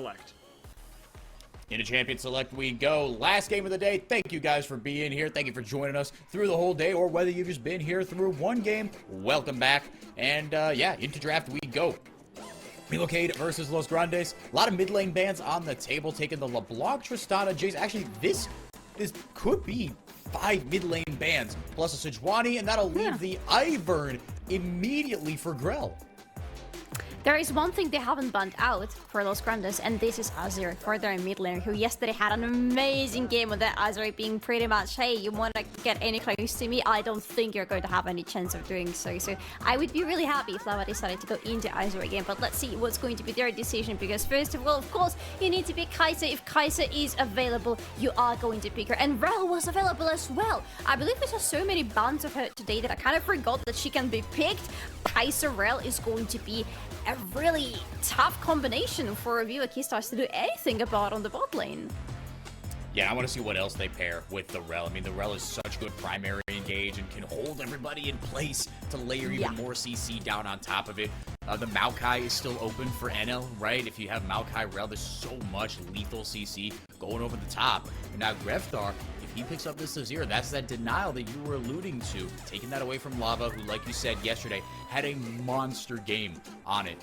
Select. Into Champion Select we go. Last game of the day. Thank you guys for being here. Thank you for joining us through the whole day, or whether you've just been here through one game. Welcome back. And yeah, into draft we go. Relocate versus Los Grandes. A lot of mid lane bans on the table, taking the LeBlanc, Tristana, Jace. Actually, this could be 5 mid lane bans plus a Sejuani, and that'll leave the Ivern immediately for Grell. There is one thing they haven't banned out for Los Grandes, and this is Azir for their mid laner, who yesterday had an amazing game with that Azir being pretty much, hey, you want to get any close to me? I don't think you're going to have any chance of doing so. So I would be really happy if Lava decided to go into Azir again, but let's see what's going to be their decision, because first of all, of course, you need to pick Kai'Sa. If Kai'Sa is available, you are going to pick her, and Rell was available as well. I believe we saw so many bans of her today that I kind of forgot that she can be picked. Kai'Sa Rell is going to be a really tough combination for Vivo Keystars to do anything about on the bot lane. Yeah, I want to see what else they pair with the Rell. I mean, the Rell is such good primary engage and can hold everybody in place to layer even more CC down on top of it. The Maokai is still open for NL, right? If you have Maokai Rell, there's so much lethal CC going over the top. And now Greftar, if he picks up this Azir, that's that denial that you were alluding to. Taking that away from Lava, who, like you said yesterday, had a monster game on it.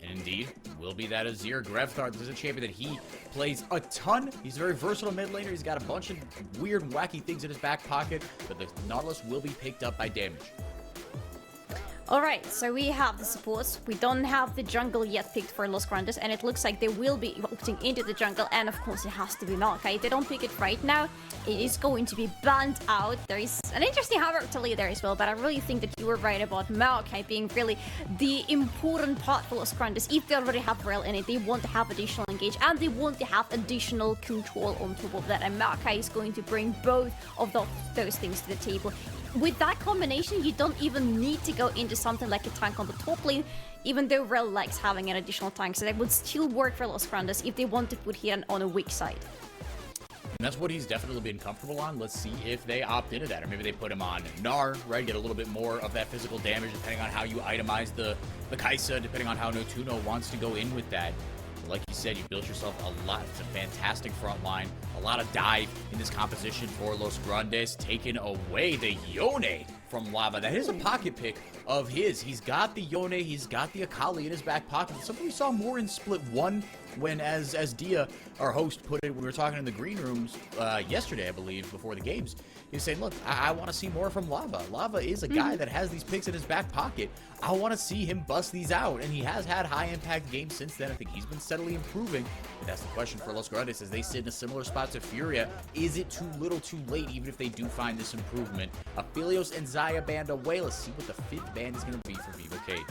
And indeed, will be that Azir. Greftar, this is a champion that he plays a ton. He's a very versatile mid laner. He's got a bunch of weird and wacky things in his back pocket, but the Nautilus will be picked up by damage. Alright, so we have the supports. We don't have the jungle yet picked for Los Grandes, and it looks like they will be opting into the jungle, and of course it has to be Maokai. If they don't pick it right now, it is going to be banned out. There is an interesting Havoc to lead there as well, but I really think that you were right about Maokai being really the important part for Los Grandes. If they already have Rell in it, they want to have additional engage, and they want to have additional control on top of that, and Maokai is going to bring both of those things to the table. With that combination, you don't even need to go into something like a tank on the top lane, even though Rell likes having an additional tank, so that would still work for Los Grandes if they want to put him on a weak side. And that's what he's definitely been comfortable on. Let's see if they opt into that, or maybe they put him on Gnar, right? Get a little bit more of that physical damage, depending on how you itemize the Kai'Sa, depending on how Notuno wants to go in with that. Like you said, you built yourself a lot. It's a fantastic front line. A lot of dive in this composition for Los Grandes. Taking away the Yone from Lava. That is a pocket pick of his. He's got the Yone, he's got the Akali in his back pocket. Something we saw more in Split 1 when, as Dia, our host, put it when we were talking in the green rooms yesterday, I believe, before the games. He was saying, look, I want to see more from Lava. Lava is a guy that has these picks in his back pocket. I want to see him bust these out, and he has had high-impact games since then. I think he's been steadily improving. But that's the question for Los Grandes, as they sit in a similar spot to Furia. Is it too little too late, even if they do find this improvement? Aphelios and Xayah band away. Let's see what the 5th band is going to be for Vivo Cade.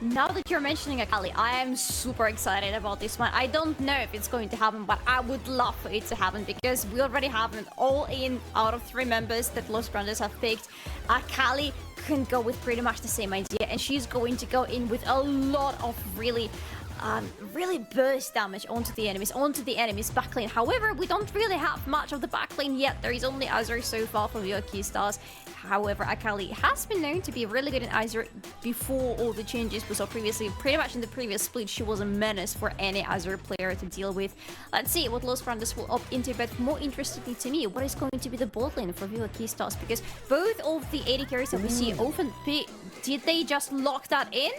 Now that you're mentioning Akali, I am super excited about this one. I don't know if it's going to happen, but I would love for it to happen, because we already have an all-in out of 3 members that Los Grandes have picked. Akali can go with pretty much the same idea, and she's going to go in with a lot of really burst damage onto the enemies backlane. However, we don't really have much of the backlane yet. There is only Azir so far from Vivo Keystars. However, Akali has been known to be really good in Azir before all the changes we saw previously. Pretty much in the previous split, she was a menace for any Azir player to deal with. Let's see what Los Grandes will opt into, but more interestingly to me, what is going to be the bot lane for Vivo Keystars? Because both of the AD carries that we see often, did they just lock that in?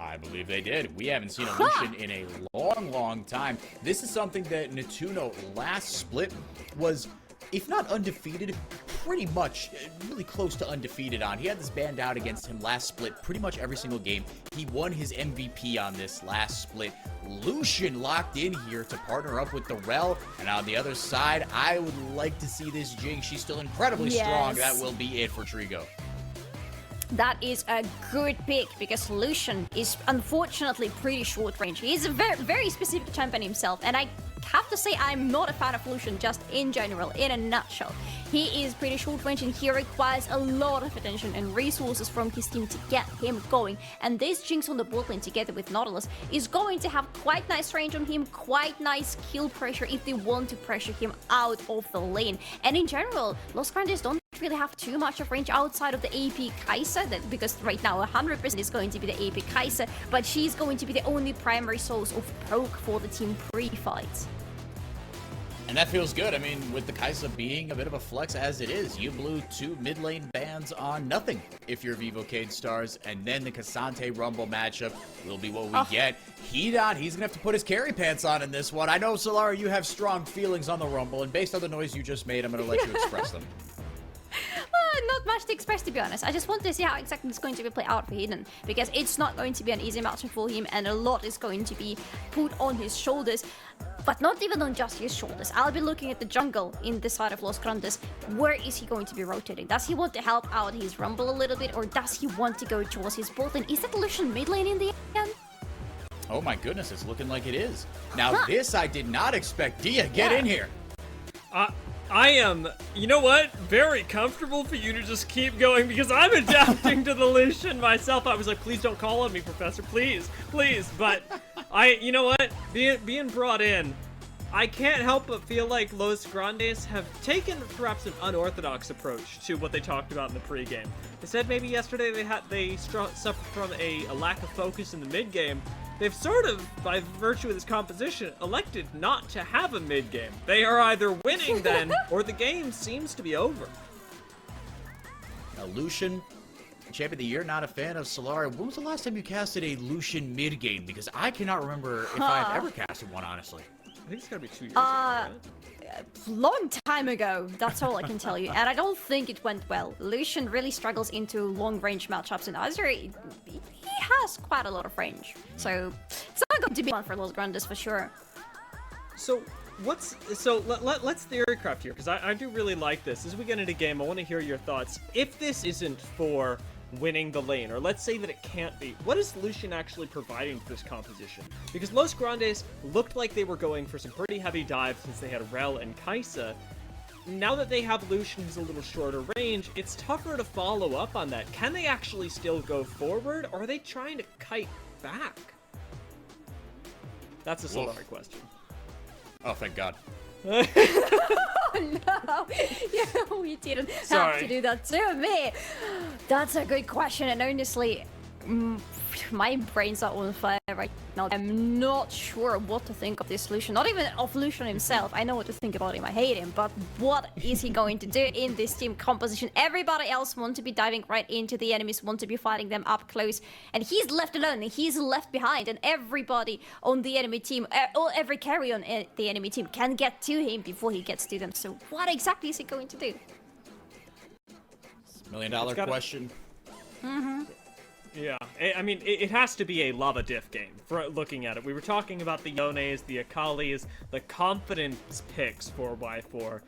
I believe they did. We haven't seen a Lucian in a long time. This is something that Notuno last split was, if not undefeated, pretty much really close to undefeated on. He had this banned out against him last split pretty much every single game. He won his MVP on this last split. Lucian locked in here to partner up with the Rell, and on the other side, I would like to see this Jing. She's still incredibly strong. That will be it for Trigo. That is a good pick, because Lucian is unfortunately pretty short range. He's a very specific champion himself, and I have to say I'm not a fan of Lucian just in general, in a nutshell. He is pretty short range, and he requires a lot of attention and resources from his team to get him going. And this Jinx on the bot lane together with Nautilus is going to have quite nice range on him, quite nice kill pressure if they want to pressure him out of the lane. And in general, Los Grandes don't really have too much of range outside of the AP Kai'Sa, because right now 100% is going to be the AP Kai'Sa, but she's going to be the only primary source of poke for the team pre-fight. And that feels good. I mean, with the Kai'Sa being a bit of a flex as it is, you blew 2 mid lane bans on nothing if you're Vivocade Stars, and then the Cassante Rumble matchup will be what we get. He's gonna have to put his carry pants on in this one. I know, Solara, you have strong feelings on the Rumble, and based on the noise you just made, I'm gonna let you express them. Not much to express, to be honest. I just want to see how exactly it's going to be played out for Hidden, because it's not going to be an easy matchup for him, and a lot is going to be put on his shoulders. But not even on just his shoulders. I'll be looking at the jungle in the side of Los Grandes. Where is he going to be rotating? Does he want to help out his Rumble a little bit, or does he want to go towards his bot lane? Is that Lucian mid lane in the end? Oh my goodness, it's looking like it is. Now this I did not expect. Dia, get in here. I am, you know what, very comfortable for you to just keep going, because I'm adapting to the Lucian myself. I was like, please don't call on me, Professor, please, please. But you know what, being brought in, I can't help but feel like Los Grandes have taken perhaps an unorthodox approach to what they talked about in the pregame. They said maybe yesterday they suffered from a lack of focus in the mid game. They've sort of, by virtue of this composition, elected not to have a mid-game. They are either winning then, or the game seems to be over. Now, Lucian, Champion of the Year, not a fan of Solara. When was the last time you casted a Lucian mid-game? Because I cannot remember if I've ever casted one, honestly. I think it's gotta be 2 years ago, right? Long time ago, that's all I can tell you. And I don't think it went well. Lucian really struggles into long-range matchups, and Azure, he has quite a lot of range. So it's not going to be one for Los Grandes for sure. So let's theorycraft here, because I do really like this. As we get into game, I want to hear your thoughts. If this isn't for winning the lane, or let's say that it can't be, what is Lucian actually providing to this composition? Because Los Grandes looked like they were going for some pretty heavy dives since they had Rel and Kai'Sa. Now that they have Lucian who's a little shorter range, it's tougher to follow up on that. Can they actually still go forward, or are they trying to kite back? That's a Solari question. Oh, thank God. Oh no! Yeah, we didn't have to do that to me. That's a good question, and honestly, my brains are on fire right now. I'm not sure what to think of this Lucian. Not even of Lucian himself. I know what to think about him. I hate him. But what is he going to do in this team composition? Everybody else want to be diving right into the enemies, want to be fighting them up close. And he's left alone. He's left behind. And everybody on the enemy team, or every carry on the enemy team can get to him before he gets to them. So what exactly is he going to do? $1 million question. Yeah, I mean, it has to be a lava diff game, for looking at it. We were talking about the Yones, the Akalis, the confidence picks for Y4.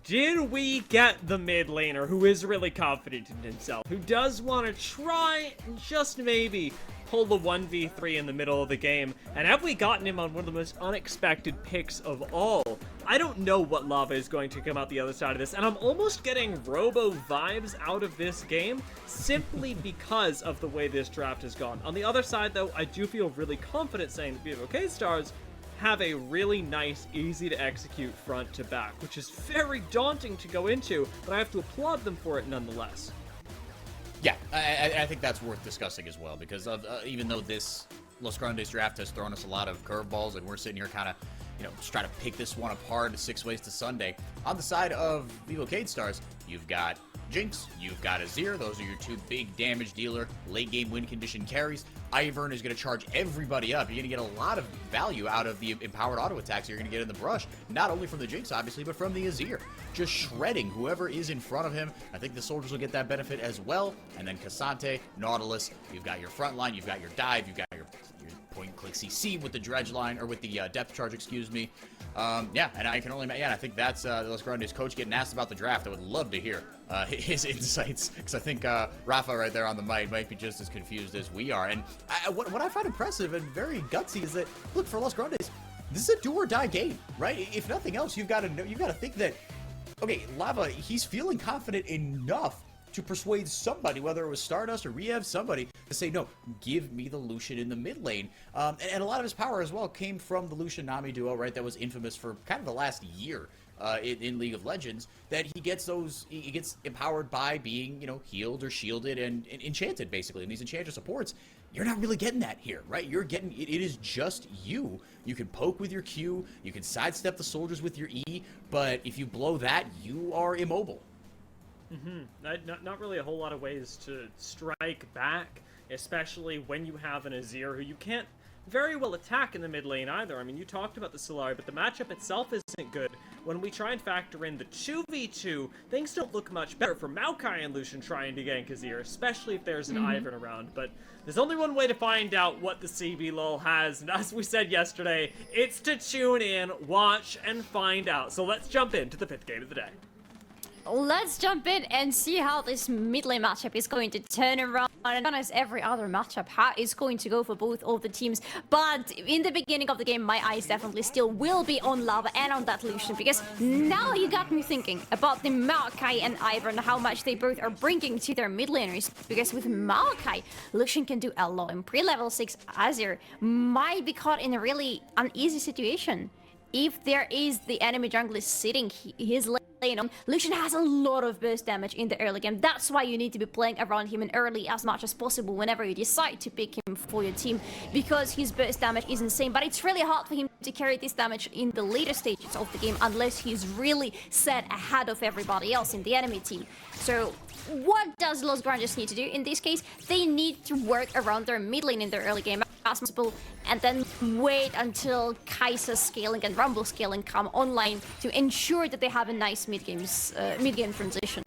Did we get the mid laner who is really confident in himself, who does want to try and just maybe pull the 1v3 in the middle of the game? And have we gotten him on one of the most unexpected picks of all? I don't know what lava is going to come out the other side of this, and I'm almost getting Robo vibes out of this game simply because of the way this draft has gone. On the other side, though, I do feel really confident saying that Vivo Stars have a really nice, easy to execute front to back, which is very daunting to go into, but I have to applaud them for it nonetheless. Yeah, I think that's worth discussing as well, because of, even though this Los Grandes draft has thrown us a lot of curveballs, and we're sitting here kind of, just trying to pick this one apart 6 ways to Sunday. On the side of Vivocade Stars, you've got Jinx, you've got Azir. Those are your 2 big damage dealer, late game win condition carries. Ivern is going to charge everybody up. You're going to get a lot of value out of the empowered auto attacks you're going to get in the brush, not only from the Jinx, obviously, but from the Azir. Just shredding whoever is in front of him. I think the soldiers will get that benefit as well. And then Cassante, Nautilus, you've got your front line, you've got your dive, you've got your point-and-click CC with the dredge line, or with the depth charge, excuse me. Yeah, and I can only, I think that's Los Grandes coach getting asked about the draft. I would love to hear his insights, because I think Rafa right there on the mic might be just as confused as we are. And what I find impressive and very gutsy is that, look, for Los Grandes, this is a do-or-die game, right? If nothing else, you've got to think that, okay, Lava, he's feeling confident enough to persuade somebody, whether it was Stardust or Riev, somebody, to say, no, give me the Lucian in the mid lane. And a lot of his power as well came from the Lucian-Nami duo, right, that was infamous for kind of the last year in League of Legends, that he gets empowered by being, you know, healed or shielded and enchanted, basically. And these enchanter supports, you're not really getting that here, right? You're getting, it is just you. You can poke with your Q, you can sidestep the soldiers with your E, but if you blow that, you are immobile. Not really a whole lot of ways to strike back, especially when you have an Azir who you can't very well attack in the mid lane either. I mean, you talked about the Solari, but the matchup itself isn't good. When we try and factor in the 2v2, things don't look much better for Maokai and Lucian trying to gank Azir, especially if there's an Ivern around. But there's only one way to find out what the CBLOL has, and as we said yesterday, it's to tune in, watch, and find out. So let's jump into the 5th game of the day. Let's jump in and see how this mid lane matchup is going to turn around. And as every other matchup, how it's going to go for both of the teams. But in the beginning of the game, my eyes definitely still will be on Lava and on that Lucian, because now you got me thinking about the Maokai and Ivern, how much they both are bringing to their mid laners. Because with Maokai, Lucian can do a lot, and pre-level 6 Azir might be caught in a really uneasy situation. If there is the enemy jungler sitting his lane on, Lucian has a lot of burst damage in the early game. That's why you need to be playing around him in early as much as possible whenever you decide to pick him for your team, because his burst damage is insane. But it's really hard for him to carry this damage in the later stages of the game unless he's really set ahead of everybody else in the enemy team. So what does Los Grandes need to do in this case? They need to work around their mid lane in their early game as possible, and then wait until Kai'Sa scaling and Rumble scaling come online to ensure that they have a nice mid-game transition.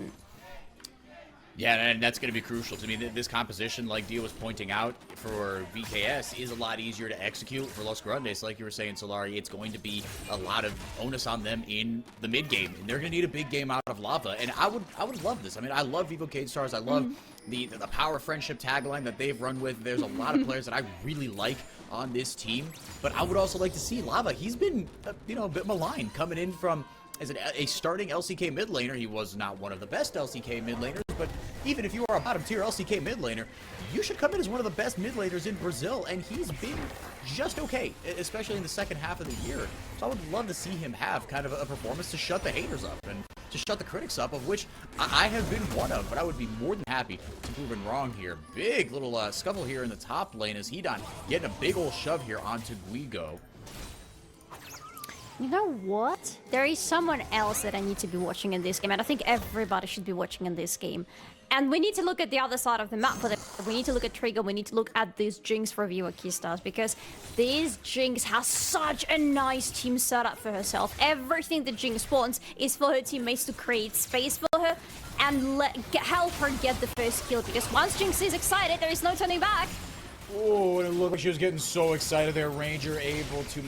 Yeah, and that's going to be crucial to me. This composition, like Dio was pointing out, for VKS is a lot easier to execute. For Los Grandes, like you were saying, Solari, it's going to be a lot of onus on them in the mid game, and they're going to need a big game out of Lava. And I would love this. I mean, I love Vivo Cade Stars. I love the power friendship tagline that they've run with. There's a lot of players that I really like on this team, but I would also like to see Lava. He's been, you know, a bit maligned coming in from as a starting LCK mid laner. He was not one of the best LCK mid laners, but even if you are a bottom tier LCK mid laner, you should come in as one of the best mid laners in Brazil, and he's been just okay, especially in the second half of the year. So I would love to see him have kind of a performance to shut the haters up and to shut the critics up, of which I have been one of, but I would be more than happy to prove him wrong here. Big little scuffle here in the top lane as Hedon getting a big old shove here onto Guigo. You know what? There is someone else that I need to be watching in this game, and I think everybody should be watching in this game. And we need to look at the other side of the map for that. We need to look at Trigger, we need to look at this Jinx for Vivo Stars, because this Jinx has such a nice team setup for herself. Everything that Jinx wants is for her teammates to create space for her and help her get the first kill, because once Jinx is excited, there is no turning back. Oh, and it looked like she was getting so excited there. Ranger able to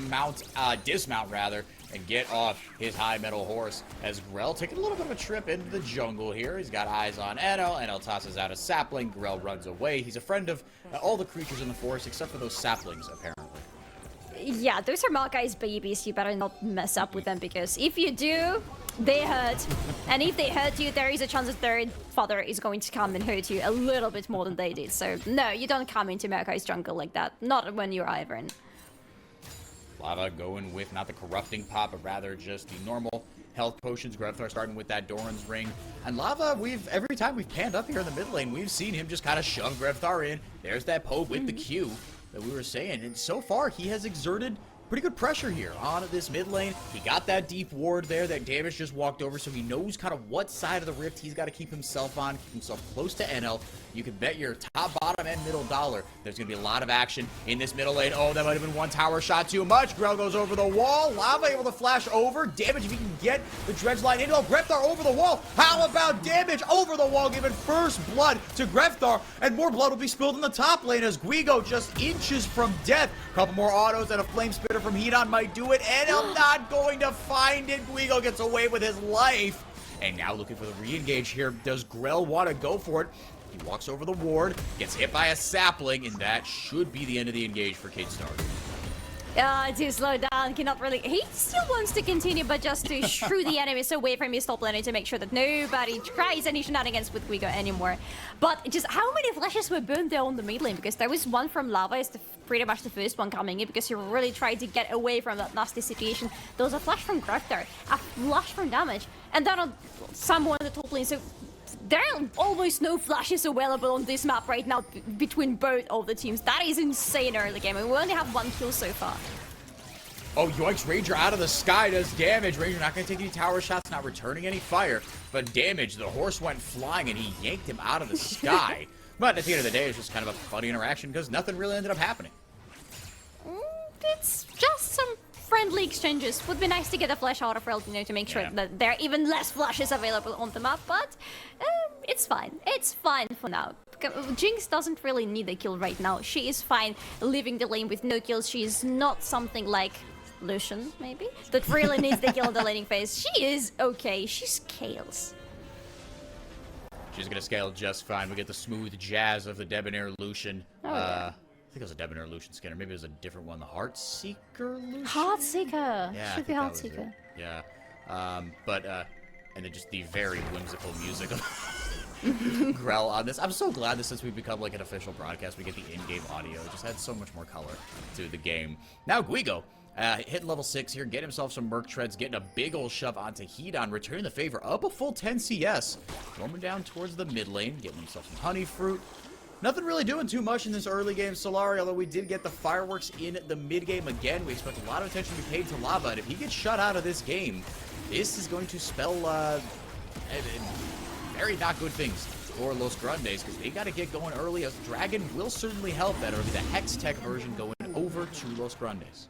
dismount rather, and get off his high metal horse as Grell taking a little bit of a trip into the jungle here. He's got eyes on Enel. Enel tosses out a sapling. Grell runs away. He's a friend of all the creatures in the forest except for those saplings, apparently. Yeah, those are Maokai's babies. You better not mess up with them, because if you do, they hurt. And if they hurt you, there is a chance that their father is going to come and hurt you a little bit more than they did. So no, you don't come into Maokai's jungle like that. Not when you're Ivern. Lava going with not the corrupting pop, but rather just the normal health potions. Grevthar starting with that Doran's ring. And Lava, every time we've panned up here in the mid lane, we've seen him just kind of shove Grevthar in. There's that poke with the Q that we were saying. And so far, he has exerted pretty good pressure here on this mid lane. He got that deep ward there that Davis just walked over, so he knows kind of what side of the rift he's got to keep himself on, keep himself close to NL. You can bet your top, bottom, and middle dollar there's going to be a lot of action in this middle lane. Oh, that might have been one tower shot too much. Grell goes over the wall. Lava able to flash over. Damage if he can get the dredge line in. Oh, Grevthar over the wall. How about damage over the wall, giving first blood to Grevthar, and more blood will be spilled in the top lane as Guigo just inches from death. Couple more autos and a flame spitter from Hedon might do it. NL not going to find it. Guigo gets away with his life. And now looking for the re-engage here. Does Grell want to go for it? He walks over the ward, gets hit by a sapling, and that should be the end of the engage for Cade Stars. To slow down, cannot really. He still wants to continue, but just to shoo the enemies away from his top lane to make sure that nobody tries any shenanigans with Guigo anymore. But just how many flashes were burned there on the mid lane? Because there was one from Lava, is pretty much the first one coming in, because he really tried to get away from that nasty situation. There was a flash from Gref there, a flash from damage, and then someone on the top lane. So there are almost no flashes available on this map right now between both of the teams. That is insane early game, and we only have 1 kill so far. Oh, yoinks, Ranger out of the sky does damage. Ranger not going to take any tower shots, not returning any fire, but damage. The horse went flying, and he yanked him out of the sky. But at the end of the day, it's just kind of a funny interaction because nothing really ended up happening. It's just some friendly exchanges. Would be nice to get a flash out of Rel, you know, to make sure that there are even less flashes available on the map, but it's fine. It's fine for now. Jinx doesn't really need a kill right now. She is fine leaving the lane with no kills. She is not something like Lucian, maybe, that really needs the kill in the laning phase. She is okay. She scales. She's going to scale just fine. We get the smooth jazz of the Debonair Lucian. Oh, yeah. I think it was a Debonair Lucian skinner. Maybe it was a different one. The Heartseeker Lucian? Heartseeker. Yeah, Should be Heartseeker. Yeah. And then just the very whimsical music of Grell on this. I'm so glad that since we've become like an official broadcast, we get the in-game audio. It just adds so much more color to the game. Now Guigo, hitting level 6 here, getting himself some Merc Treads, getting a big ol' shove onto Hedon, returning the favor up a full 10 CS. Roaming down towards the mid lane, getting himself some Honey Fruit. Nothing really doing too much in this early game Solari, although we did get the fireworks in the mid game again. We expect a lot of attention to be paid to Lava, and if he gets shut out of this game, this is going to spell very not good things for Los Grandes, because they got to get going early. A Dragon will certainly help that, or the Hex Tech version going over to Los Grandes.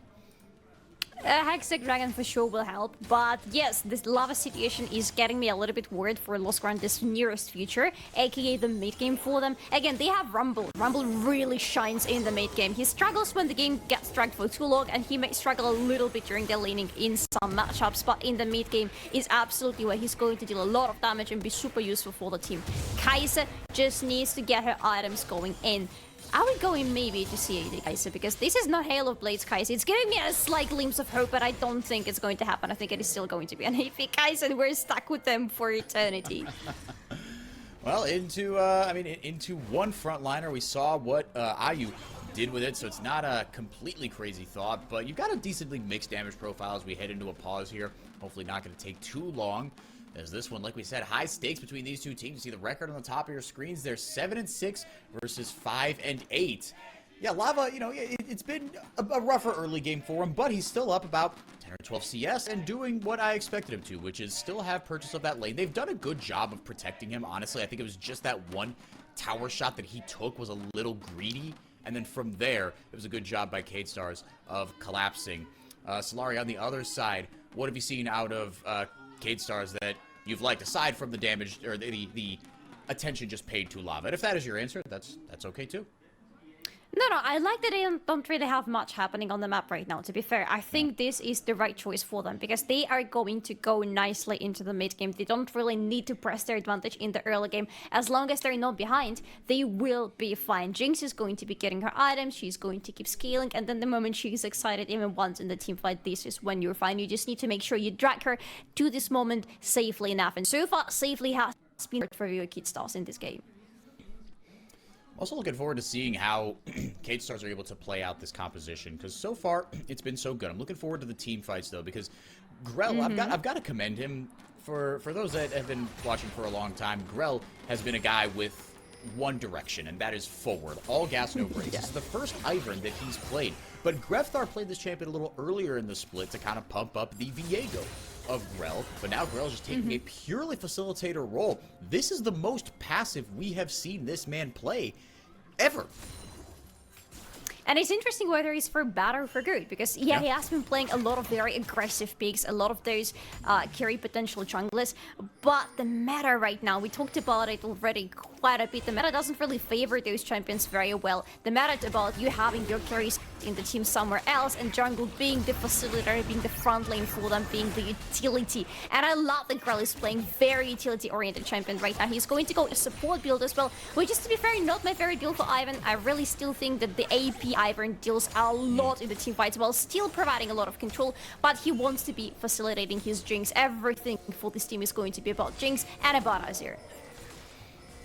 Hextech Dragon for sure will help, but yes, this Lava situation is getting me a little bit worried for Los Grandes' nearest future, aka the mid game for them. Again, they have Rumble. Rumble really shines in the mid game. He struggles when the game gets dragged for too long, and he may struggle a little bit during the laning in some matchups, but in the mid game is absolutely where he's going to deal a lot of damage and be super useful for the team. Kai'Sa just needs to get her items going in. Are we going maybe to see AD Kai'Sa? Because this is not Hail of Blades Kai'Sa. It's giving me a slight glimpse of hope, but I don't think it's going to happen. I think it is still going to be an AP Kai'Sa, and we're stuck with them for eternity. Well, into one frontliner, we saw what Ayu did with it, so it's not a completely crazy thought, but you've got a decently mixed damage profile as we head into a pause here. Hopefully not going to take too long. As this one, like we said, high stakes between these two teams. You see the record on the top of your screens. They're 7-6 versus 5-8. Yeah, Lava, you know, it's been a rougher early game for him, but he's still up about 10 or 12 CS and doing what I expected him to, which is still have purchase of that lane. They've done a good job of protecting him, honestly. I think it was just that one tower shot that he took was a little greedy, and then from there, it was a good job by K-Stars of collapsing. Solari, on the other side, what have you seen out of K-Stars that you've liked, aside from the damage or the attention just paid to Lava? And if that is your answer, that's okay too. No, I like that they don't really have much happening on the map right now, to be fair. I think this is the right choice for them, because they are going to go nicely into the mid game. They don't really need to press their advantage in the early game. As long as they're not behind, they will be fine. Jinx is going to be getting her items, she's going to keep scaling, and then the moment she's excited, even once in the team fight, this is when you're fine. You just need to make sure you drag her to this moment safely enough. And so far, safely has been for K-Stars in this game. Also looking forward to seeing how K-Stars are able to play out this composition, because so far it's been so good. I'm looking forward to the team fights though, because Grell, I've got to commend him for those that have been watching for a long time. Grell has been a guy with one direction, and that is forward. All gas, no brakes. This is the first Ivern that he's played, but Grefthar played this champion a little earlier in the split to kind of pump up the Viego of Grell, but now Grell is just taking a purely facilitator role. This is the most passive we have seen this man play ever. And it's interesting whether he's for bad or for good, because he has been playing a lot of very aggressive picks, a lot of those carry potential junglers, but the meta right now, we talked about it already quite a bit, the meta doesn't really favor those champions very well. The meta is about you having your carries in the team somewhere else, and jungle being the facilitator, being the front lane for them, being the utility. And I love that Grell is playing very utility-oriented champion right now. He's going to go a support build as well, which is, to be fair, not my favorite build for Ivan. I really still think that the AP Ivern deals a lot in the team fights while still providing a lot of control, but he wants to be facilitating his Jinx. Everything for this team is going to be about Jinx and about Azir.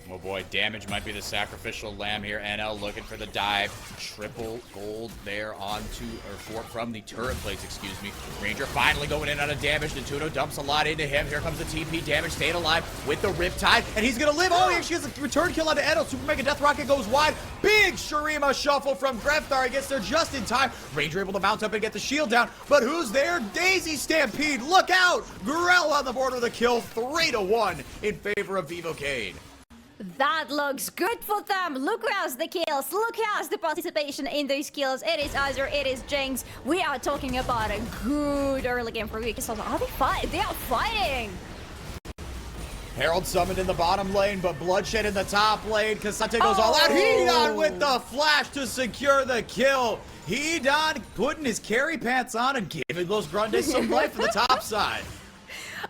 Oh boy, damage might be the sacrificial lamb here. NL looking for the dive. Triple gold there onto, or from the turret plates, excuse me. Ranger finally going in on a damage. Natuno dumps a lot into him. Here comes the TP damage, staying alive with the Riptide, and he's gonna live. Oh, he actually has a return kill onto NL. Super Mega Death Rocket goes wide. Big Shurima shuffle from Grefthar. He gets there just in time. Ranger able to mount up and get the shield down, but who's there? Daisy Stampede, look out! Grell on the board with a kill, 3-1 in favor of Vivocade. That looks good for them. Look who has the kills. Look who has the participation in those kills. It is Azir. It is Jinx. We are talking about a good early game for Weakest. Are they fighting? They are fighting. Herald summoned in the bottom lane, but Bloodshed in the top lane. Kasante goes all out. Hedon with the flash to secure the kill. Hedon putting his carry pants on and giving Los Grandes some life for the top side.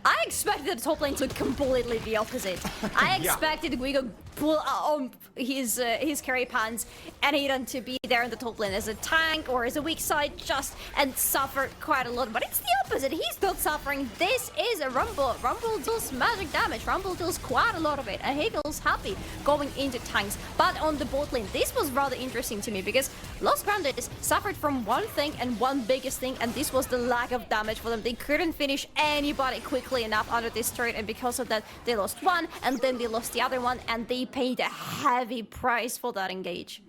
I expected the top lane to completely be opposite. I expected Guigo pull on his carry pants and Aiden to be there in the top lane as a tank or as a weak side just and suffer quite a lot. But it's the opposite. He's not suffering. This is a Rumble. Rumble deals magic damage. Rumble deals quite a lot of it, and he feels happy going into tanks. But on the bot lane, this was rather interesting to me because Los Grandes suffered from one thing and one biggest thing, and this was the lack of damage for them. They couldn't finish anybody quickly enough under this turret, and because of that, they lost one, and then they lost the other one, and they paid a heavy price for that engage.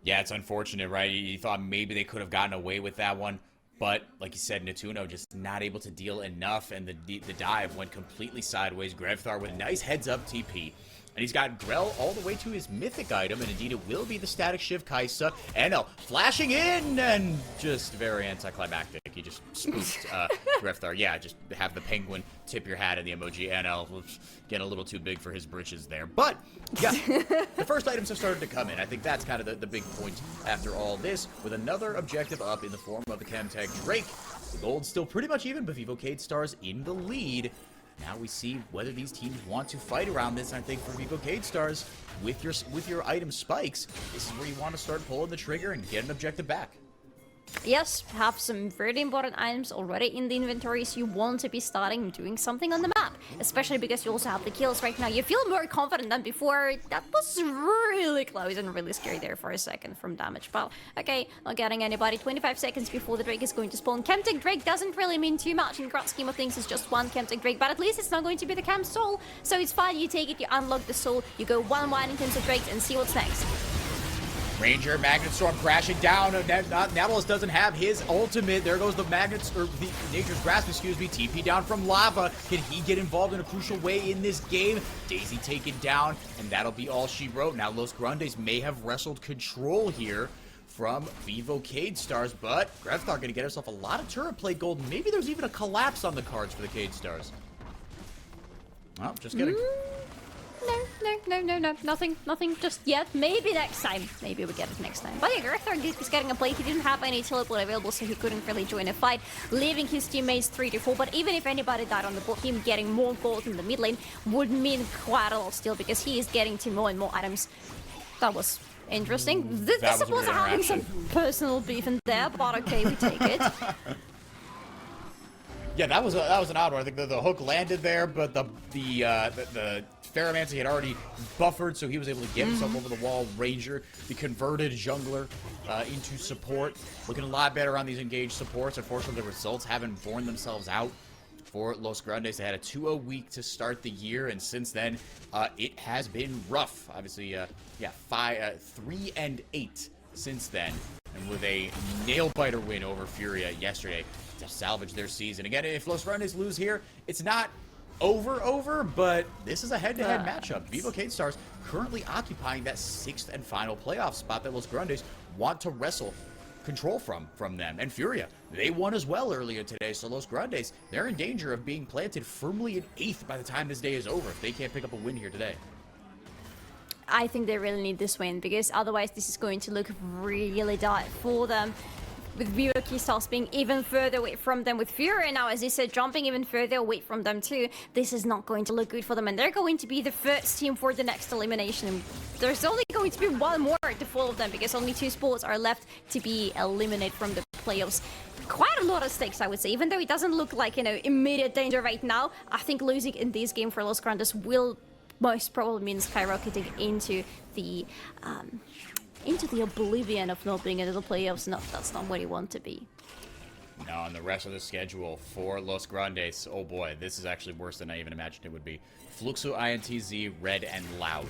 Yeah, it's unfortunate, right? You thought maybe they could have gotten away with that one, but like you said, Natuno just not able to deal enough, and the dive went completely sideways. Grefthar with a nice heads-up TP. And he's got Grell all the way to his mythic item, and indeed it will be the Static Shiv Kaisa. NL flashing in, and just very anticlimactic. He just spooked Grefthar. Yeah, just have the penguin tip your hat in the emoji. NL was getting a little too big for his britches there. But, yeah, the first items have started to come in. I think that's kind of the big point after all this, with another objective up in the form of the Chemtech Drake. The gold's still pretty much even, but Vivocade Stars in the lead. Now we see whether these teams want to fight around this. And I think for Vivocade Stars, with your item spikes, this is where you want to start pulling the trigger and get an objective back. Yes, have some very important items already in the inventories. You want to be starting doing something on the map, especially because you also have the kills right now. You feel more confident than before. That was really close and really scary there for a second from damage. But okay, not getting anybody. 25 seconds before the Drake is going to spawn. Chemtech Drake doesn't really mean too much in the grand scheme of things. It's just one Chemtech Drake, but at least it's not going to be the Chem Soul. So it's fine. You take it, you unlock the Soul, you go 1-1 in terms of Drakes and see what's next. Ranger, Magnet Storm crashing down. Nautilus doesn't have his ultimate. There goes the the Nature's Grasp, excuse me. TP down from Lava. Can he get involved in a crucial way in this game? Daisy taken down, and that'll be all she wrote. Now Los Grandes may have wrestled control here from Vivocade Stars, but Grefthar gonna get herself a lot of turret plate gold. Maybe there's even a collapse on the cards for the Cade Stars. Oh, just kidding. No, nothing just yet. Maybe next time. Maybe we get it next time. But yeah, Grefthar is getting a play. He didn't have any teleport available, so he couldn't really join a fight, leaving his teammates 3-4. But even if anybody died on the bot, him getting more gold in the mid lane would mean quite a lot still, because he is getting to more and more items. That was interesting. This was having some personal beef in there, but okay, we take it. Yeah, that was an odd one. I think the hook landed there, but the Ferromancer had already buffered, so he was able to get himself over the wall. Ranger, the converted jungler, into support. Looking a lot better on these engaged supports. Unfortunately, the results haven't borne themselves out for Los Grandes. They had a 2-0 week to start the year, and since then, it has been rough. Obviously, 3-8 since then, and with a nail-biter win over Furia yesterday to salvage their season. Again, if Los Grandes lose here, it's not over, but this is a head-to-head matchup. Vivocade Stars currently occupying that 6th and final playoff spot that Los Grandes want to wrestle control from them. And Furia, they won as well earlier today, so Los Grandes, they're in danger of being planted firmly in 8th by the time this day is over if they can't pick up a win here today. I think they really need this win, because otherwise this is going to look really dark for them. with Vivo Stars being even further away from them, with Fury now, as you said, jumping even further away from them too. This is not going to look good for them, and they're going to be the first team for the next elimination. There's only going to be one more to follow them, because only 2 sports are left to be eliminated from the playoffs. Quite a lot of stakes, I would say. Even though it doesn't look like, you know, immediate danger right now, I think losing in this game for Los Grandes will most probably mean skyrocketing into the oblivion of not being into the playoffs. No, that's not where you want to be. Now, on the rest of the schedule for Los Grandes, oh boy, this is actually worse than I even imagined it would be. Fluxo, INTZ, Red, and Loud.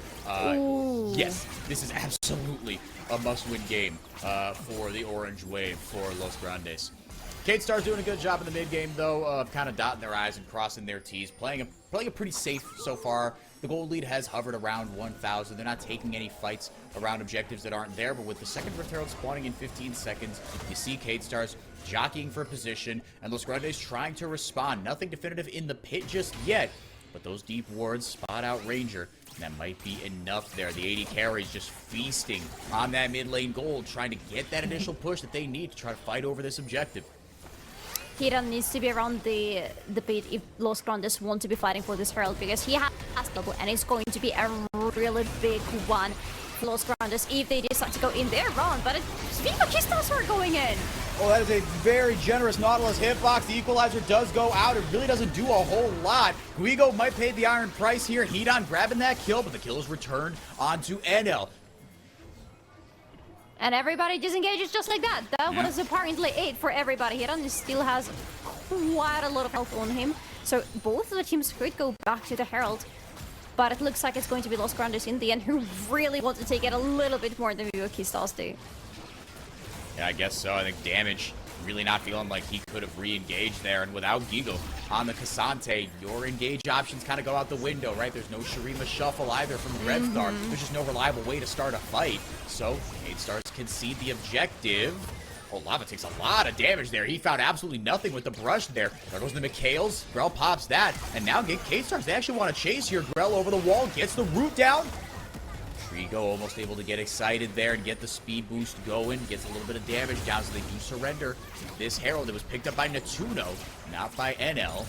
Yes, this is absolutely a must-win game for the Orange Wave for Los Grandes. K-Star's doing a good job in the mid-game, though, of kind of dotting their I's and crossing their T's, playing a pretty safe so far. The gold lead has hovered around 1,000. They're not taking any fights around objectives that aren't there, but with the second Rift Herald spawning in 15 seconds, you see K-Stars jockeying for position, and Los Grandes trying to respond. Nothing definitive in the pit just yet, but those deep wards spot out Ranger. That might be enough there. The 80 carries just feasting on that mid lane gold, trying to get that initial push that they need to try to fight over this objective. Hiran needs to be around the pit if Los Grandes want to be fighting for this Herald, because he has double, and it's going to be a really big one for Los Grandes if they decide to go in their round. But Vivo Stars are going in. Oh, that is a very generous Nautilus hitbox. The equalizer does go out. It really doesn't do a whole lot. Guigo might pay the iron price here. Hedon grabbing that kill, but the kill is returned onto NL. And everybody disengages just like that. That was apparently it for everybody. Hiran still has quite a lot of health on him. So both of the teams could go back to the Herald. But it looks like it's going to be Los Grandes in the end, who really want to take it a little bit more than Vivo Stars do. Yeah, I guess so. I think Damage really not feeling like he could have re-engaged there. And without Gigo on the Cassante, your engage options kind of go out the window, right? There's no Shurima Shuffle either from Red Star. There's just no reliable way to start a fight. So, K-Stars concede the objective. Oh, Lava takes a lot of damage there. He found absolutely nothing with the brush there. There goes the Mikhails. Grell pops that. And now get K-Stars. They actually want to chase here. Grell over the wall, gets the root down. Trigo almost able to get excited there and get the speed boost going. Gets a little bit of damage down, so they do surrender. This Herald, it was picked up by Natuno, not by NL.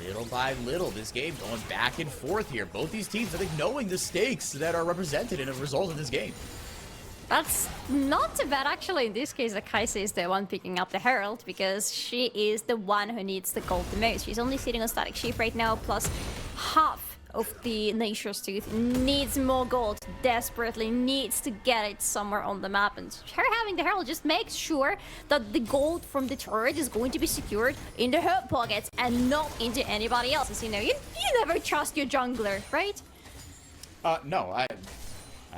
Little by little, this game going back and forth here. Both these teams, I think, knowing the stakes that are represented in a result of this game. That's not too bad, actually. In this case, the Kaisa is the one picking up the Herald, because she is the one who needs the gold the most. She's only sitting on static sheep right now, plus half of the Nature's Tooth, needs more gold, desperately needs to get it somewhere on the map, and her having the Herald just makes sure that the gold from the turret is going to be secured into her pockets and not into anybody else's. You know, you never trust your jungler, right? No, I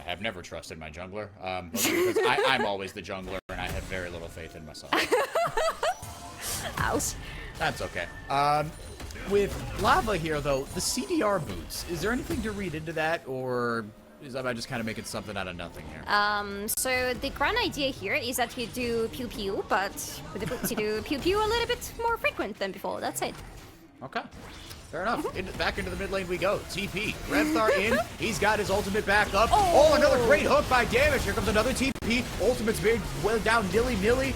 have never trusted my jungler, because I'm always the jungler, and I have very little faith in myself. Ouch. That's okay. With Lava here, though, the CDR boots, is there anything to read into that, or am I just kind of making something out of nothing here? So the grand idea here is that you do pew-pew, but with the boots you do pew-pew a little bit more frequent than before. That's it. Okay. Fair enough. Back into the mid lane we go. TP. Revthar in. He's got his ultimate back up. Oh, another great hook by Damage. Here comes another TP. Ultimate's very well down nilly-nilly.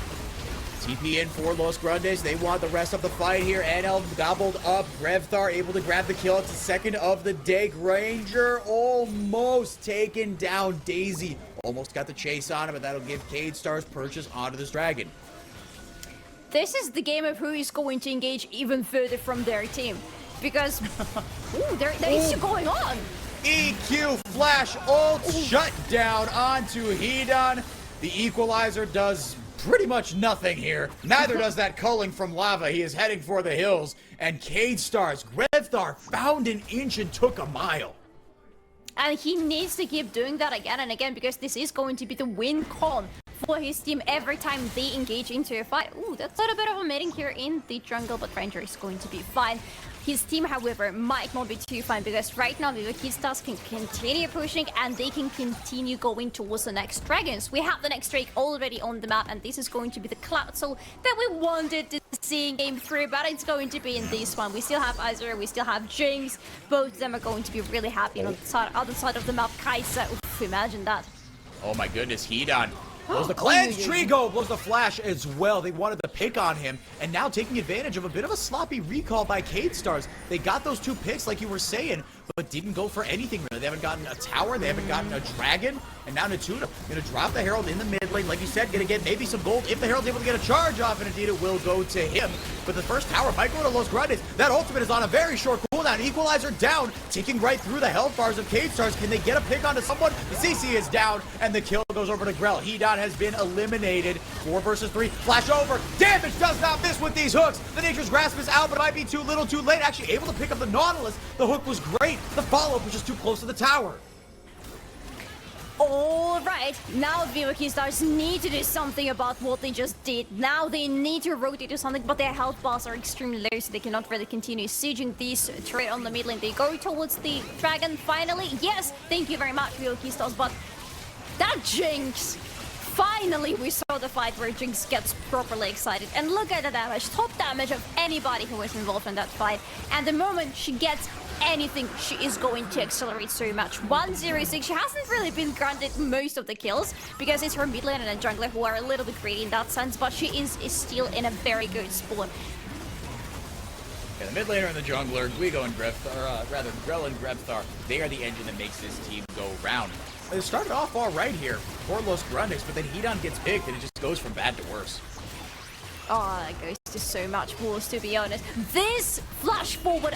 TP in for Los Grandes. They want the rest of the fight here. NL gobbled up. Revthar able to grab the kill. It's the second of the day. Granger almost taken down. Daisy almost got the chase on him, but that'll give K-Stars purchase onto this dragon. This is the game of who is going to engage even further from their team. Because, there is going on. EQ flash ult shut down onto Hedon. The equalizer does pretty much nothing here. Neither does that culling from Lava. He is heading for the hills. And K-Stars, Revthar found an inch and took a mile. And he needs to keep doing that again and again, because this is going to be the win con for his team every time they engage into a fight. Ooh, that's a little bit of a meeting here in the jungle, but Ranger is going to be fine. His team, however, might not be too fine, because right now Vivo Stars can continue pushing and they can continue going towards the next dragons. We have the next Drake already on the map, and this is going to be the Cloud Soul that we wanted to see in Game 3, but it's going to be in this one. We still have Azure, we still have Jinx. Both of them are going to be really happy on the other side of the map. Kaisa, oof, imagine that. Oh my goodness, Hedon Blows the cleanse. Trigo blows the flash as well. They wanted to pick on him, and now taking advantage of a bit of a sloppy recall by Cade Stars. They got those 2 picks, like you were saying, but didn't go for anything really. They haven't gotten a tower, they haven't gotten a dragon, and now Natuna gonna drop the Herald in the mid lane. Like you said, gonna get maybe some gold if the Herald's able to get a charge off, and indeed it will go to him. But the first tower might go to Los Grandes. That ultimate is on a very short cooldown. Equalizer down, ticking right through the health bars of Cade Stars. Can they get a pick onto someone? The CC is down, and the kill goes over to Grell. Hedon has been eliminated. 4 versus 3. Flash over. Damage does not miss with these hooks. The Nature's Grasp is out, but it might be too little too late. Actually able to pick up the Nautilus. The hook was great. The follow-up was just too close to the tower. Alright, now Vivo Stars need to do something about what they just did. Now they need to rotate to something, but their health bars are extremely low, so they cannot really continue sieging this turret on the mid lane. They go towards the dragon finally. Yes, thank you very much, Vivo Stars, but that Jinx. Finally, we saw the fight where Jinx gets properly excited. And look at the damage, top damage of anybody who was involved in that fight. And the moment she gets anything, she is going to accelerate so much. 106, she hasn't really been granted most of the kills because it's her mid lane and a jungler who are a little bit greedy in that sense, but she is still in a very good spot. Yeah, the mid laner and the jungler, Guigo and Grell and Grevthar, they are the engine that makes this team go round. It started off all right here for Los Grandes, but then Hedon gets picked and it just goes from bad to worse. Oh, that goes to so much worse, to be honest. This flash forward,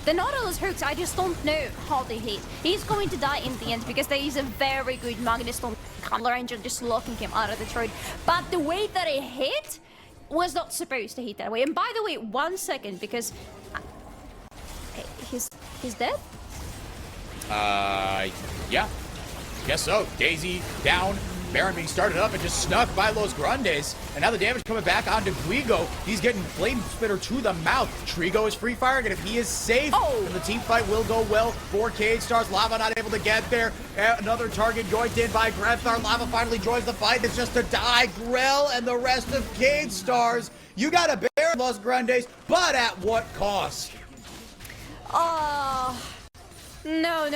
the Nautilus hooks, I just don't know how they hit. He's going to die in the end because there is a very good Magnustorm color engine just locking him out of the trade. But the way that it hit was not supposed to hit that way. And by the way, 1 second, because he's dead? Yeah. Guess so. Daisy down. Baron being started up and just snuck by Los Grandes. And now the damage coming back onto Guigo. He's getting Flame Spitter to the mouth. Trigo is free firing, and if he is safe, then the team fight will go well for Cade Stars. Lava not able to get there. Another target yoinked in by Grevthar. Lava finally joins the fight. It's just to die. Grell and the rest of Cade Stars. You got a Baron, Los Grandes, but at what cost? No.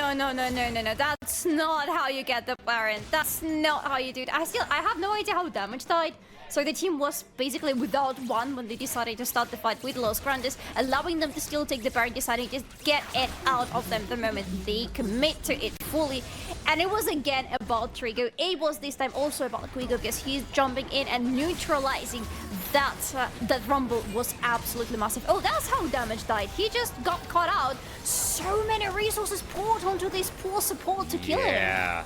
That's not how you get the Baron. That's not how you do it. I have no idea how damage died. So the team was basically without one when they decided to start the fight with Los Grandes, allowing them to still take the Baron, deciding to get it out of them the moment they commit to it fully. And it was again about Trigo. It was this time also about Guigo because he's jumping in and neutralizing that rumble was absolutely massive. Oh, that's how damage died. He just got caught out. So many resources poured onto this poor support to kill him. Yeah.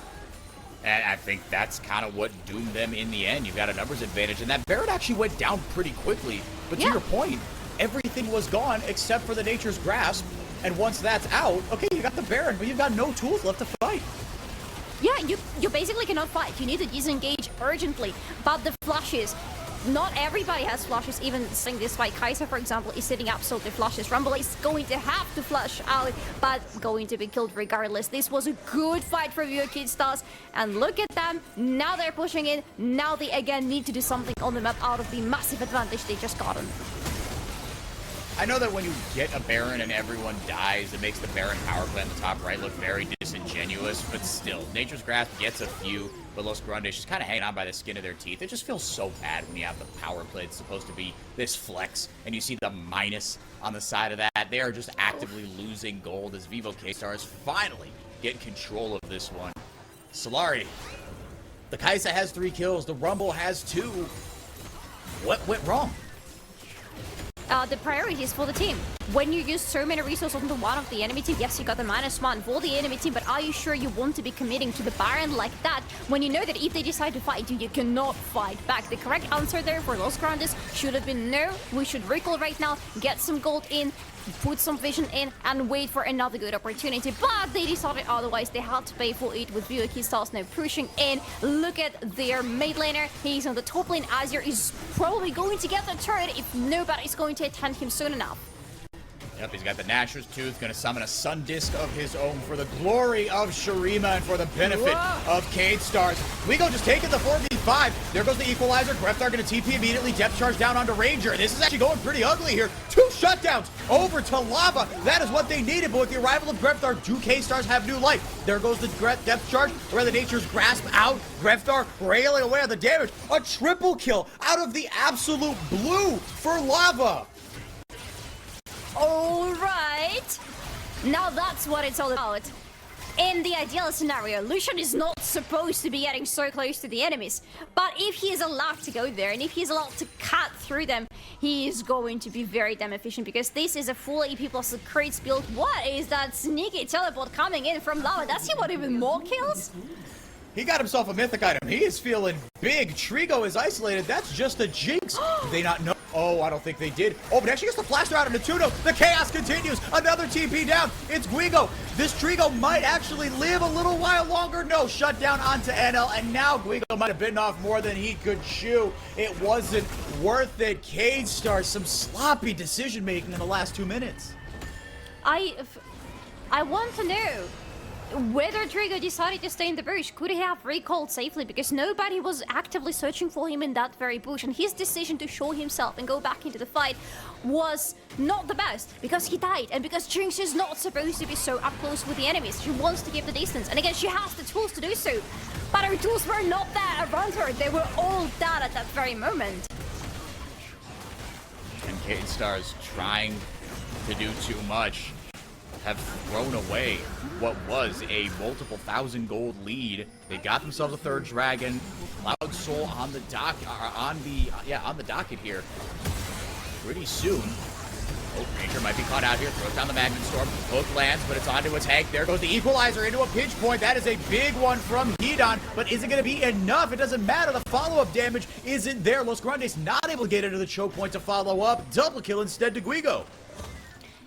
And I think that's kind of what doomed them in the end. You've got a numbers advantage, and that Baron actually went down pretty quickly. But to your point, everything was gone except for the Nature's Grasp. And once that's out, okay, you got the Baron, but you've got no tools left to fight. Yeah, you basically cannot fight. You need to disengage urgently. But the flashes, not everybody has flashes, even seeing this fight. Kai'Sa, for example, is sitting absolutely flashes. Rumble is going to have to flash out, but going to be killed regardless. This was a good fight for Vivo Stars, and look at them. Now they're pushing in. Now they again need to do something on the map out of the massive advantage they just gotten. I know that when you get a Baron and everyone dies, it makes the Baron power play on the top right look very disingenuous, but still, Nature's Grasp gets a few, but Los Grandes just kind of hanging on by the skin of their teeth. It just feels so bad when you have the power play that's supposed to be this flex, and you see the minus on the side of that. They are just actively losing gold as Vivo Stars finally get control of this one. Solari, the Kai'Sa has 3 kills, the Rumble has 2. What went wrong? The priorities for the team. When you use so many resources onto one of the enemy team, yes, you got the -1 for the enemy team, but are you sure you want to be committing to the Baron like that when you know that if they decide to fight you, you cannot fight back? The correct answer there for Los Grandes should have been no. We should recall right now, get some gold in, put some vision in, and wait for another good opportunity. But they decided otherwise. They had to pay for it with Vivo Stars now pushing in. Look at their mid laner. He's on the top lane. Azir is probably going to get the turret if nobody's going to attend him soon enough. Yep, he's got the Nashor's Tooth, going to summon a Sun Disc of his own for the glory of Shurima and for the benefit of Cade Stars. Guigo just taking the 4v4. 5. There goes the equalizer. Greftar going to TP immediately. Depth charge down onto Ranger. This is actually going pretty ugly here. 2 shutdowns over to Lava. That is what they needed, but with the arrival of Greftar, 2 K-Stars have new life. There goes the depth charge, where the Nature's Grasp out. Greftar railing away on the damage. A triple kill out of the absolute blue for Lava. All right. Now that's what it's all about. In the ideal scenario, Lucian is not supposed to be getting so close to the enemies. But if he is allowed to go there, and if he's allowed to cut through them, he is going to be very damn efficient, because this is a full EP plus a crates build. What is that sneaky teleport coming in from Lava? Does he want even more kills? He got himself a mythic item. He is feeling big. Trigo is isolated. That's just a jinx. Did they not know? Oh, I don't think they did. Oh, but actually gets the flash out into Tuno. The chaos continues. Another TP down. It's Guigo. This Trigo might actually live a little while longer. No, shut down onto NL. And now Guigo might have bitten off more than he could chew. It wasn't worth it. K-Star, some sloppy decision making in the last 2 minutes. I want to know whether Trigo decided to stay in the bush. Could he have recalled safely, because nobody was actively searching for him in that very bush, and his decision to show himself and go back into the fight was not the best, because he died, and because Jinx is not supposed to be so up close with the enemies. She wants to keep the distance, and again, she has the tools to do so, but her tools were not there around her. They were all dead at that very moment. And K-Stars trying to do too much have thrown away what was a multiple thousand gold lead. They got themselves a 3rd dragon. Loud Soul on the on the docket here pretty soon. Oh, Ranger might be caught out here. Throws down the Magnet Storm. Hook lands, but it's onto a tank. There goes the equalizer into a pinch point. That is a big one from Hedon, but is it going to be enough? It doesn't matter. The follow-up damage isn't there. Los Grandes not able to get into the choke point to follow up. Double kill instead to Guigo.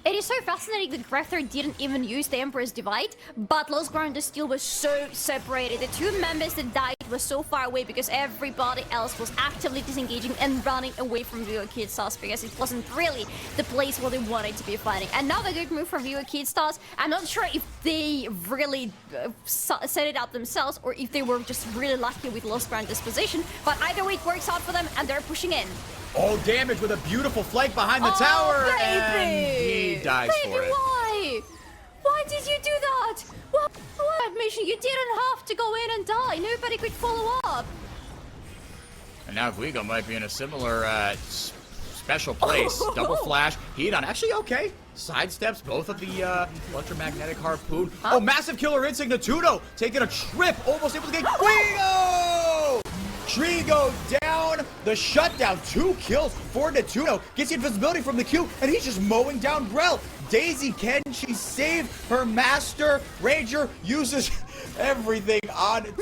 It is so fascinating that Greftar didn't even use the Emperor's Divide, but Los Grandes still was so separated. The 2 members that died were so far away because everybody else was actively disengaging and running away from Vivo Stars, because it wasn't really the place where they wanted to be fighting. And now the good move from Vivo Stars. I'm not sure if they really set it up themselves or if they were just really lucky with Los Grandes' position, but either way it works out for them and they're pushing in. Oh, damage with a beautiful flank behind the tower, baby. and he dies for it. Why? Why did you do that? What mission? You didn't have to go in and die. Nobody could follow up. And now Guigo might be in a similar special place. Double flash. Hedon actually okay. Sidesteps both of the electromagnetic harpoon. Huh? Oh, massive killer instinct. Natuno taking a trip, almost able to get Guigo! Trigo down, the shutdown, 2 kills for Natuno, gets the invisibility from the Q, and he's just mowing down Grell. Daisy, can she save her master? Ranger uses everything onto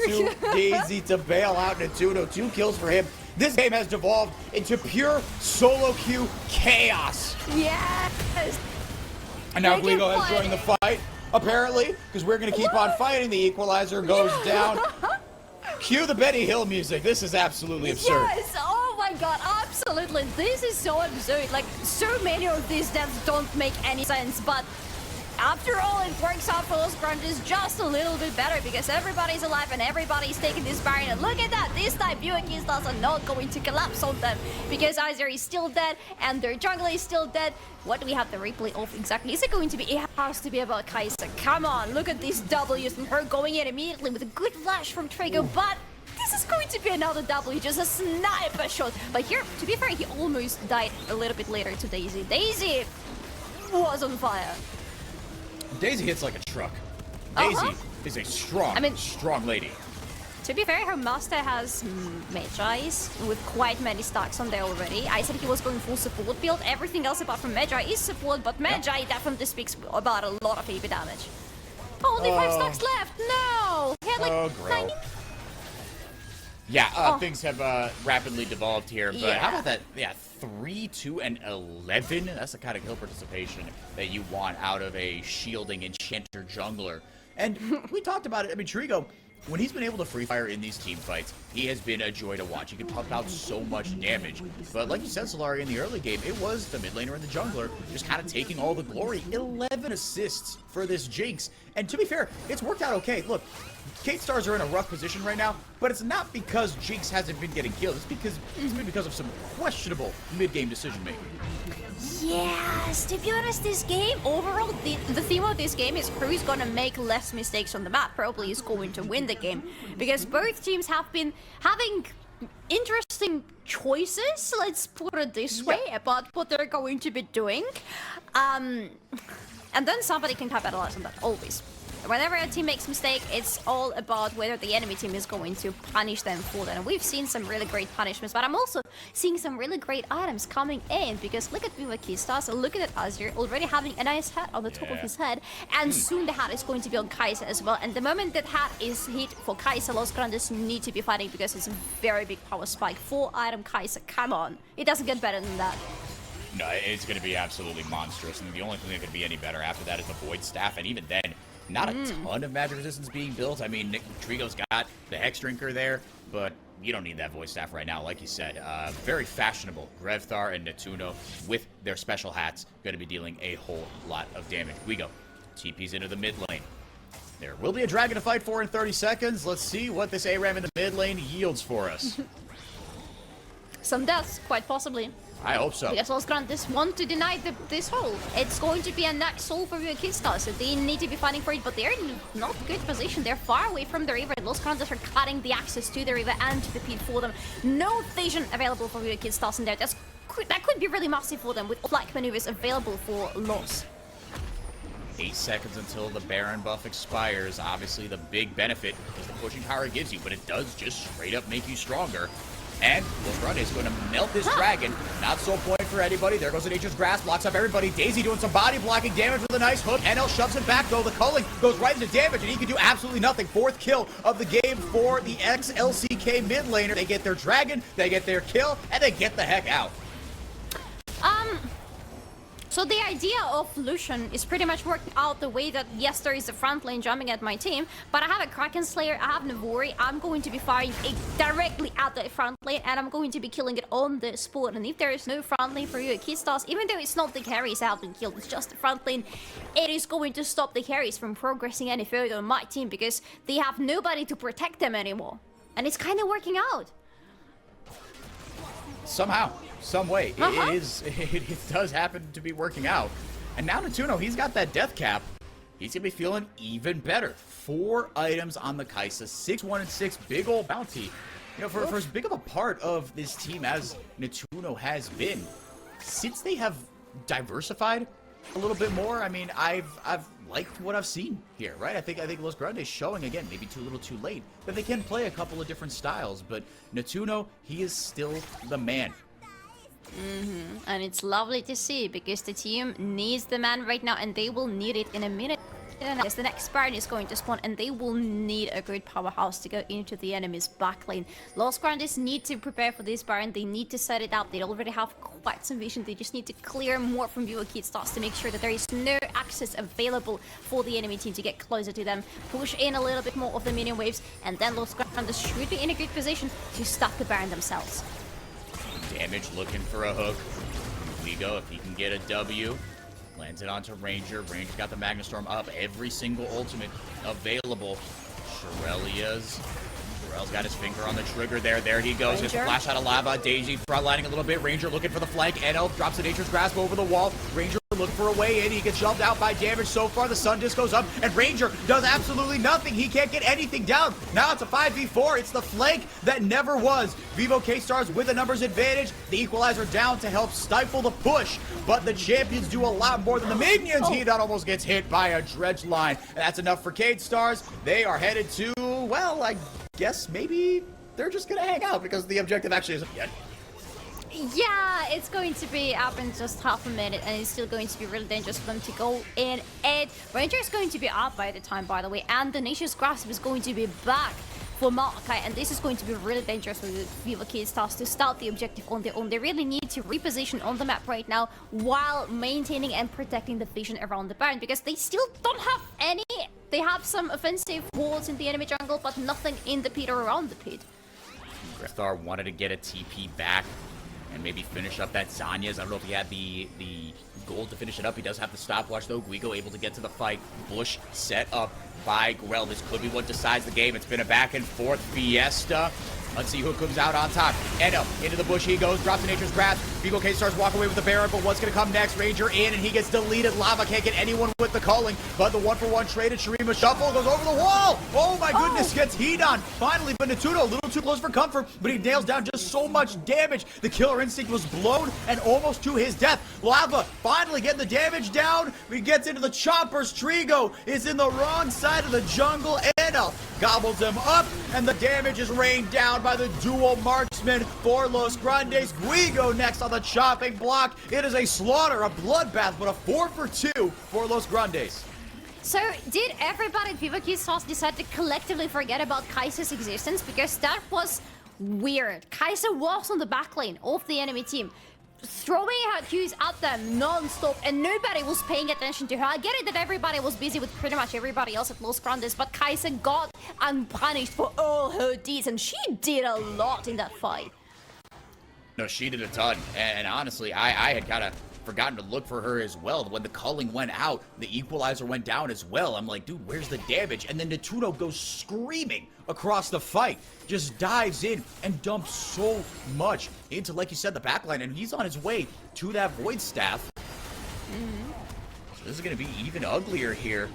Daisy to bail out Natuno. 2 kills for him. This game has devolved into pure solo queue chaos. Yes! And now Guigo has joined the fight, apparently, because we're going to keep on fighting. The equalizer goes down. Cue the Benny Hill music. This is absolutely absurd. Yes! Oh my god, absolutely. This is so absurd. Like, so many of these deaths don't make any sense, but after all, it works out for Los Grandes just a little bit better, because everybody's alive and everybody's taking this Baron. And look at that! This time, Vivo Stars are not going to collapse on them, because Azir is still dead and their jungler is still dead. What do we have the replay of exactly? Is it going to be? It has to be about Kai'Sa. Come on, look at these W's and her going in immediately with a good flash from Trigo, but this is going to be another W, just a sniper shot. But here, to be fair, he almost died a little bit later to Daisy. Daisy was on fire. Daisy hits like a truck. Daisy is a strong lady. To be fair, her master has Magi's with quite many stacks on there already. I said he was going full support build. Everything else apart from Magi is support, but Magi definitely speaks about a lot of AP damage. Only 5 stacks left. No! He had like 90. Yeah, things have rapidly devolved here, but how about that? Yeah, 3, 2, and 11. That's the kind of kill participation that you want out of a shielding enchanter jungler. And we talked about it. I mean, Trigo, when he's been able to free fire in these team fights, he has been a joy to watch. He can pump out so much damage. But like you said, Solari, in the early game, it was the mid laner and the jungler just kind of taking all the glory. 11 assists for this Jinx. And to be fair, it's worked out okay. Look, K-Stars are in a rough position right now, but it's not because Jinx hasn't been getting killed. It's been because of some questionable mid-game decision-making. Yes, to be honest, this game, overall, the theme of this game is who's gonna make less mistakes on the map probably is going to win the game. Because both teams have been having interesting choices, let's put it this way, about what they're going to be doing. And then somebody can capitalize on that, always. Whenever a team makes a mistake, it's all about whether the enemy team is going to punish them for that. And we've seen some really great punishments, but I'm also seeing some really great items coming in, because look at Vivo Keystars, look at Azir already having a nice hat on the top of his head, and soon the hat is going to be on Kai'Sa as well. And the moment that hat is hit for Kai'Sa, Los Grandes need to be fighting because it's a very big power spike. 4-item Kai'Sa, come on. It doesn't get better than that. No, it's going to be absolutely monstrous, and the only thing that could be any better after that is the Void Staff, and even then, not a ton of magic resistance being built. I mean, Trigo's got the Hex Drinker there, but you don't need that Void Staff right now, like you said. Very fashionable. Grevthar and Natuno, with their special hats, going to be dealing a whole lot of damage. Guigo TP's into the mid lane. There will be a dragon to fight for in 30 seconds. Let's see what this ARAM in the mid lane yields for us. Some deaths, quite possibly. I hope so. Because Los Grandes want to deny this hole. It's going to be a next soul for Kista, so they need to be fighting for it, but they're in not good position. They're far away from the river. Los Grandes are cutting the access to the river and to the pit for them. No vision available for Kista in there. That could be really massive for them with flank maneuvers available for Los. 8 seconds until the Baron buff expires. Obviously, the big benefit is the pushing power it gives you, but it does just straight up make you stronger. And Los Grandes is going to melt this dragon. Not so point for anybody. There goes the Nature's Grasp, blocks up everybody. Daisy doing some body blocking damage with a nice hook. NL shoves him back, though. The culling goes right into damage, and he can do absolutely nothing. 4th kill of the game for the ex-LCK mid laner. They get their dragon, they get their kill, and they get the heck out. So the idea of Lucian is pretty much working out the way that, yes, there is a front lane jumping at my team, but I have a Kraken Slayer, I have Navori, I'm going to be firing it directly at the front lane, and I'm going to be killing it on the spot. And if there is no front lane for you, Keystars, even though it's not the carries that have been killed, it's just the front lane, it is going to stop the carries from progressing any further on my team, because they have nobody to protect them anymore. And it's kind of working out. Somehow, some way, it does happen to be working out. And now Natuno, he's got that death cap. He's gonna be feeling even better. 4 items on the Kai'Sa, 6-1 and 6, big old bounty. You know, for as big of a part of this team as Natuno has been, since they have diversified a little bit more, I mean, I've liked what I've seen here, right? I think Los Grandes showing again, maybe too little, too late, that they can play a couple of different styles. But Natuno, he is still the man. And it's lovely to see, because the team needs the man right now, and they will need it in a minute. As the next Baron is going to spawn, and they will need a good powerhouse to go into the enemy's back lane. Los Grandes need to prepare for this Baron. They need to set it up. They already have quite some vision. They just need to clear more from Vivo Keystars to make sure that there is no access available for the enemy team to get closer to them. Push in a little bit more of the minion waves, and then Los Grandes should be in a good position to stop the Baron themselves. Damage looking for a hook. Guigo, if he can get a W. Lands it onto Ranger. Ranger's got the Magnastorm up. Every single ultimate available. Shirelia's got his finger on the trigger there. There he goes. Gets a flash out of lava. Daisy frontlining a little bit. Ranger looking for the flank. NL drops the Nature's Grasp over the wall. Ranger looking for a way in. He gets shoved out by damage so far. The Sun Disc goes up, and Ranger does absolutely nothing. He can't get anything down. Now it's a 5v4. It's the flank that never was. Vivo K-Stars with a numbers advantage. The equalizer down to help stifle the push, but the champions do a lot more than the minions. He that almost gets hit by a dredge line, and that's enough for K-Stars. They are headed to, well, I guess maybe they're just gonna hang out, because the objective actually isn't yet. Yeah, it's going to be up in just half a minute, and it's still going to be really dangerous for them to go in. And Ranger is going to be up by the time, by the way, and the Nature's Grasp is going to be back for Malachi, and this is going to be really dangerous for the Vivo Keystars to start the objective on their own. They really need to reposition on the map right now while maintaining and protecting the vision around the Baron, because they still don't have any. They have some offensive walls in the enemy jungle, but nothing in the pit or around the pit. Grevthar wanted to get a TP back and maybe finish up that Zanya's. I don't know if he had the goal to finish it up. He does have the stopwatch, though. Guigo able to get to the fight. Bush set up by Grell. This could be what decides the game. It's been a back-and-forth fiesta. Let's see who comes out on top. Endo, into the bush he goes, drops to Nature's Grasp. Vivo K starts walking away with the Baron, but what's going to come next? Ranger in, and he gets deleted. Lava can't get anyone with the culling, but the one-for-one traded. Shurima Shuffle goes over the wall. Oh my goodness, gets heat on. Finally, but Natuno a little too close for comfort, but he nails down just so much damage. The Killer Instinct was blown and almost to his death. Lava finally getting the damage down. He gets into the choppers. Trigo is in the wrong side of the jungle. Endo gobbles him up, and the damage is rained down by the dual marksman for Los Grandes. Guigo next on the chopping block. It is a slaughter, a bloodbath, but a 4-for-2 for Los Grandes. So, did everybody at Vivo Kids decide to collectively forget about Kai'Sa's existence? Because that was weird. Kai'Sa was on the back lane of the enemy team, throwing out Qs at them non-stop, and nobody was paying attention to her. I get it that everybody was busy with pretty much everybody else at Los Grandes, but Kai'Sa got unpunished for all her deeds, and she did a lot in that fight. No, she did a ton, and honestly, I had kind of forgotten to look for her as well. When the culling went out, the equalizer went down as well. I'm like, dude, where's the damage? And then Natuno goes screaming across the fight, just dives in and dumps so much into, like you said, the backline, and he's on his way to that Void Staff. So this is going to be even uglier here.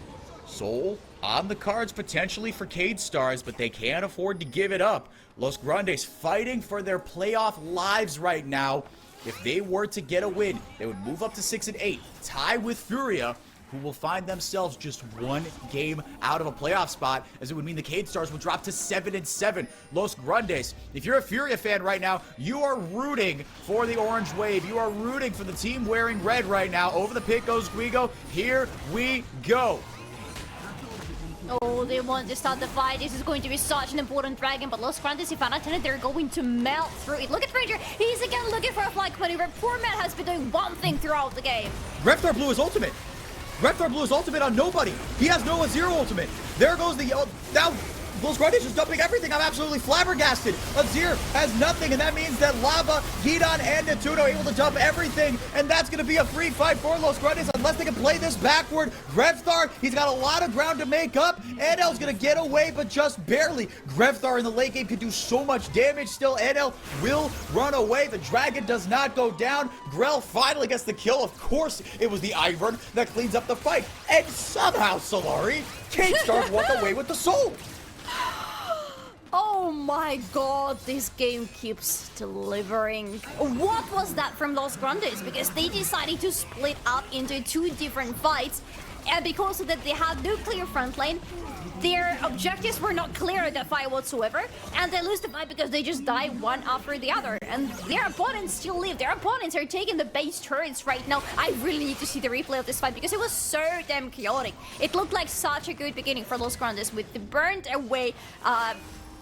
Soul on the cards potentially for Cade Stars, but they can't afford to give it up. Los Grandes fighting for their playoff lives right now. If they were to get a win, they would move up to 6-8, tie with Furia, who will find themselves just one game out of a playoff spot, as it would mean the Cade Stars would drop to 7-7. Los Grandes, if you're a Furia fan right now, you are rooting for the Orange Wave. You are rooting for the team wearing red right now. Over the pit goes Guigo. Here we go. Oh, they want to start the fight. This is going to be such an important dragon, but Los Grandes, if unattended, they're going to melt through it. Look at Ranger. He's again looking for a flank maneuver. Poor man has been doing one thing throughout the game. Reptar blew his ultimate. Reptar blew his ultimate on nobody. He has no 1-0 ultimate. There goes the... now, Los Grandes is dumping everything. I'm absolutely flabbergasted. Azir has nothing, and that means that Lava, Gidon, and Natuno able to dump everything, and that's going to be a free fight for Los Grandes unless they can play this backward. Grevthar, he's got a lot of ground to make up. Enel's going to get away, but just barely. Grevthar in the late game could do so much damage still. Enel will run away. The dragon does not go down. Grell finally gets the kill. Of course, it was the Ivern that cleans up the fight. And somehow, Solari, Cade Stars walk away with the soul. Oh my god, this game keeps delivering. What was that from Los Grandes? Because they decided to split up into two different fights, and because of that they had no clear front lane, their objectives were not clear in that fight whatsoever, and they lose the fight because they just die one after the other, and their opponents still live. Their opponents are taking the base turrets right now. I really need to see the replay of this fight because it was so damn chaotic. It looked like such a good beginning for Los Grandes with the burnt away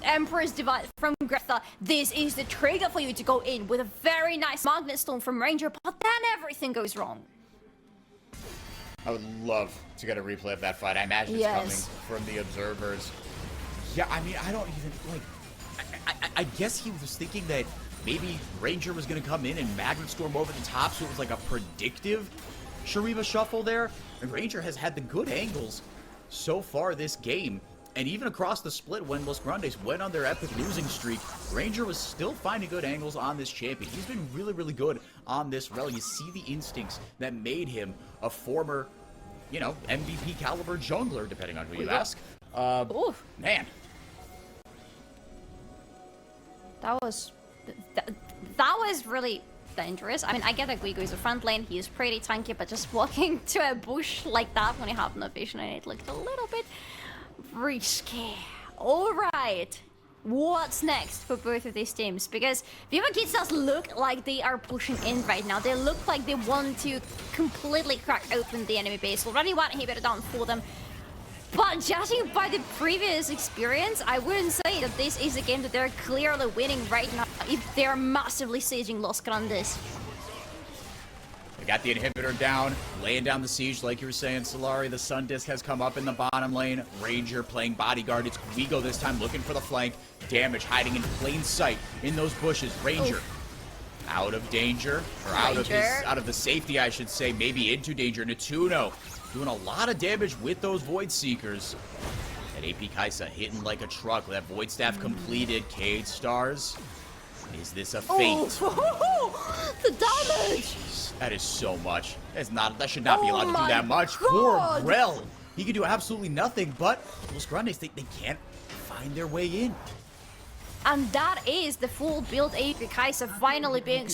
Emperor's Device from Greta. This is the trigger for you to go in with a very nice Magnet Storm from Ranger, but then everything goes wrong. I would love to get a replay of that fight. I imagine it's coming from the observers. Yeah, I mean, I don't even, like, I guess he was thinking that maybe Ranger was going to come in and Magnet Storm over the top, so it was like a predictive Shurima Shuffle there. And Ranger has had the good angles so far this game. And even across the split, when Los Grandes went on their epic losing streak, Ranger was still finding good angles on this champion. He's been really, really good on this rel. You see the instincts that made him a former, you know, MVP caliber jungler, depending on who you ask. Man. That was really dangerous. I mean, I get that Guigo is a front lane, he is pretty tanky, but just walking to a bush like that when you have no vision, and it looked a little bit risky. Alright, what's next for both of these teams? Because Vivo Kids does look like they are pushing in right now. They look like they want to completely crack open the enemy base. Already one inhibitor down for them. But judging by the previous experience, I wouldn't say that this is a game that they're clearly winning right now if they're massively sieging Los Grandes. They got the inhibitor down, laying down the siege like you were saying, Solari. The Sun Disc has come up in the bottom lane. Ranger playing bodyguard. It's Guigo this time looking for the flank. Damage hiding in plain sight in those bushes. Ranger out of danger, or out of the safety, I should say, maybe into danger. Netuno doing a lot of damage with those Void Seekers. And AP Kaisa hitting like a truck. That Void Staff completed. Cade Stars. Is this a fate? Oh, the damage! Jeez, that is so much. That should not be allowed to do that much. God. Poor Grell. He can do absolutely nothing, but Los Grandes, they can't find their way in. And that is the full build AP Kaisa finally being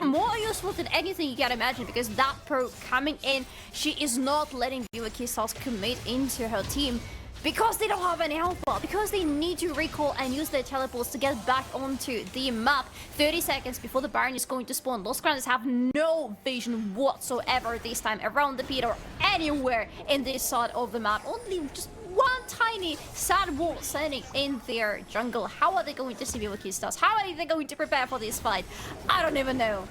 more useful than anything you can imagine, because that pro coming in, she is not letting Vivo Crystals commit into her team because they don't have any health bar, because they need to recall and use their teleports to get back onto the map 30 seconds before the Baron is going to spawn. Los Grandes have no vision whatsoever this time around the pit or anywhere in this side of the map. Only just one tiny sad wall standing in their jungle. How are they going to see Vivo Crystals? How are they going to prepare for this fight? I don't even know.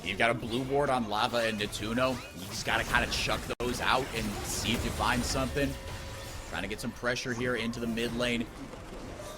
You've got a blue ward on Lava and Netuno. You just gotta kind of chuck those out and see if you find something. Trying to get some pressure here into the mid lane.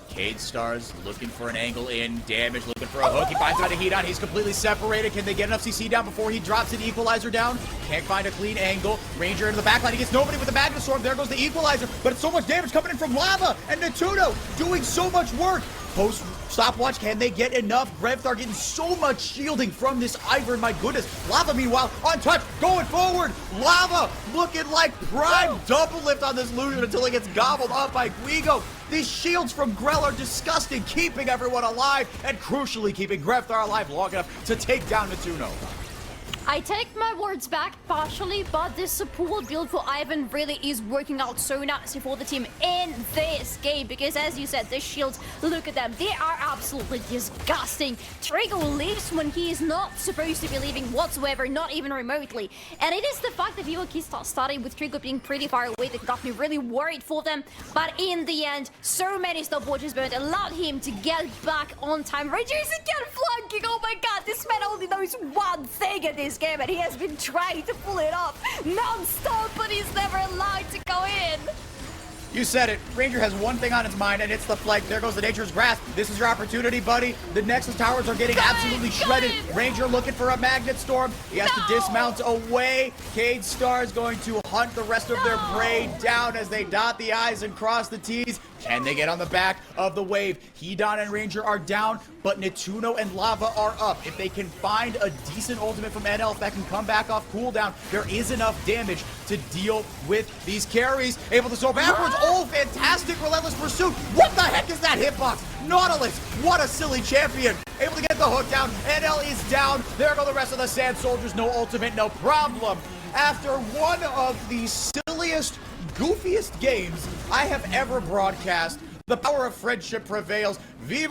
Cade Stars looking for an angle in. Damage, looking for a hook. He finds out a heat on. He's completely separated. Can they get enough CC down before he drops an equalizer down? Can't find a clean angle. Ranger into the backline. He gets nobody with the Magnet Storm. There goes the equalizer. But it's so much damage coming in from Lava and Netuno doing so much work. Post stopwatch, can they get enough? Grevthar getting so much shielding from this Ivern, my goodness. Lava, meanwhile, untouched, going forward. Lava looking like prime double lift on this Lucian until it gets gobbled up by Guigo. These shields from Grell are disgusting, keeping everyone alive and crucially keeping Grevthar alive long enough to take down Netuno. I take my words back partially, but this support build for Ivan really is working out so nicely for the team in this game, because as you said, the shields, look at them, they are absolutely disgusting. Trigo leaves when he is not supposed to be leaving whatsoever, not even remotely. And it is the fact that Vivo Crystals started with Trigo being pretty far away that got me really worried for them, but in the end, so many stopwatches burned allowed him to get back on time. Ranger is again flanking, oh my god, this man only knows one thing at this game, and he has been trying to pull it off non-stop, but he's never allowed to go in. You said it. Ranger has one thing on his mind, and it's the flank. There goes the Nature's Grasp. This is your opportunity, buddy. The Nexus Towers are getting absolutely shredded. Ranger looking for a Magnet Storm. He has to dismount away. Cade Stars going to hunt the rest of their prey down as they dot the I's and cross the T's. Can they get on the back of the wave? Hedon and Ranger are down, but Netuno and Lava are up. If they can find a decent ultimate from NL that can come back off cooldown, there is enough damage to deal with these carries. Able to soar backwards. Oh, fantastic Relentless Pursuit. What the heck is that hitbox? Nautilus, what a silly champion. Able to get the hook down. NL is down. There go the rest of the Sand Soldiers. No ultimate, no problem. After one of the silliest, goofiest games I have ever broadcast, the power of friendship prevails. Vivo